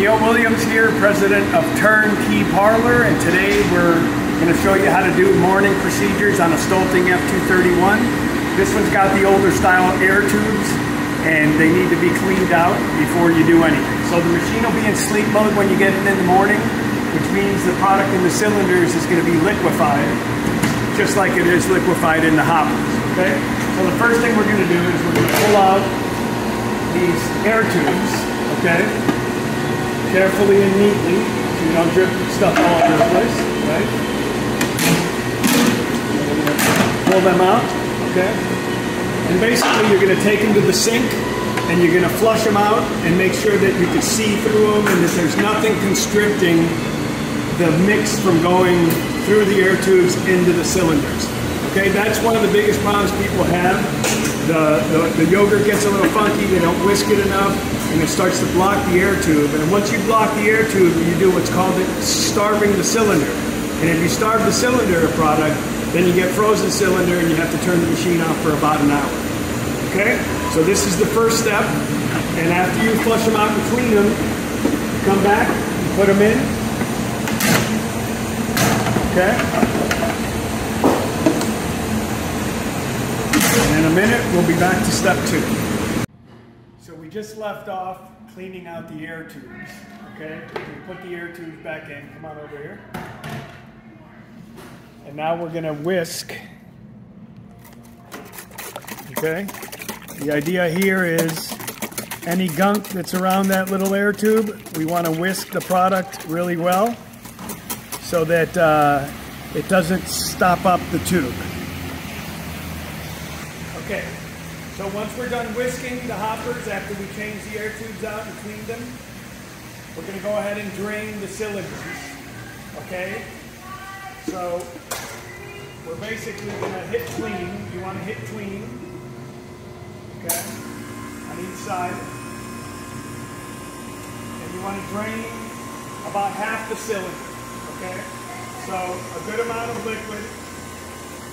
Neil Williams here, president of Turnkey Parlor, and today we're going to show you how to do morning procedures on a Stoelting F231. This one's got the older style air tubes, and they need to be cleaned out before you do anything. So the machine will be in sleep mode when you get it in the morning, which means the product in the cylinders is going to be liquefied, just like it is liquefied in the hoppers. Okay? So the first thing we're going to do is we're going to pull out these air tubes, okay? Carefully and neatly, so you don't drip stuff all over the place, right? Pull them out, okay? And basically you're going to take them to the sink and you're going to flush them out and make sure that you can see through them and that there's nothing constricting the mix from going through the air tubes into the cylinders. Okay, that's one of the biggest problems people have. The yogurt gets a little funky, they don't whisk it enough, and it starts to block the air tube. And once you block the air tube, you do what's called starving the cylinder. And if you starve the cylinder of product, then you get frozen cylinder and you have to turn the machine off for about an hour. Okay, so this is the first step. And after you flush them out and clean them, come back and put them in. Okay. In a minute, we'll be back to step 2. So we just left off cleaning out the air tubes, okay? We put the air tubes back in. Come on over here. And now we're going to whisk, okay? The idea here is any gunk that's around that little air tube, we want to whisk the product really well so that it doesn't stop up the tube. Okay, so once we're done whisking the hoppers, after we change the air tubes out and clean them, we're going to go ahead and drain the cylinders, okay? So we're basically going to hit clean. You want to hit clean, okay, on each side. And you want to drain about half the cylinder, okay? So a good amount of liquid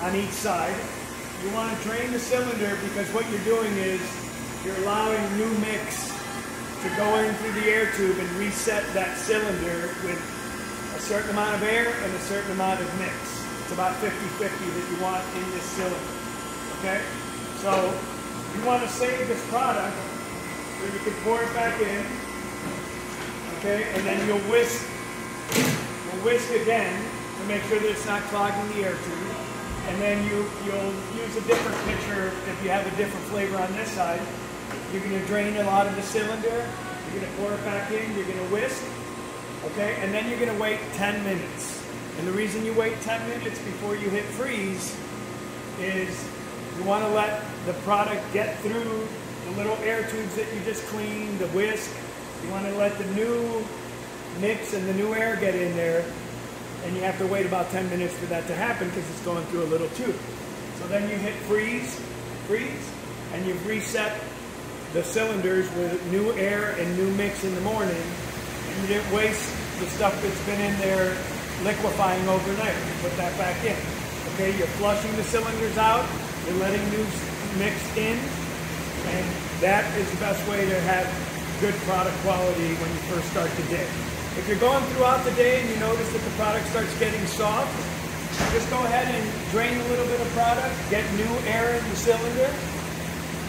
on each side. You want to drain the cylinder because what you're doing is you're allowing new mix to go in through the air tube and reset that cylinder with a certain amount of air and a certain amount of mix. It's about 50-50 that you want in this cylinder. Okay? So you want to save this product so you can pour it back in. Okay? And then you'll whisk again to make sure that it's not clogging the air tube. And then you'll use a different pitcher if you have a different flavor on this side. You're going to drain a lot of the cylinder. You're going to pour it back in. You're going to whisk. Okay? And then you're going to wait 10 minutes. And the reason you wait 10 minutes before you hit freeze is you want to let the product get through the little air tubes that you just cleaned, the whisk. You want to let the new mix and the new air get in there. And you have to wait about 10 minutes for that to happen because it's going through a little tube. So then you hit freeze, and you've reset the cylinders with new air and new mix in the morning. And you didn't waste the stuff that's been in there liquefying overnight. You put that back in. Okay, you're flushing the cylinders out, you're letting new mix in, and that is the best way to have good product quality when you first start the day. If you're going throughout the day and you notice that the product starts getting soft, just go ahead and drain a little bit of product, get new air in the cylinder,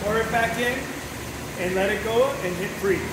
pour it back in, and let it go and hit freeze.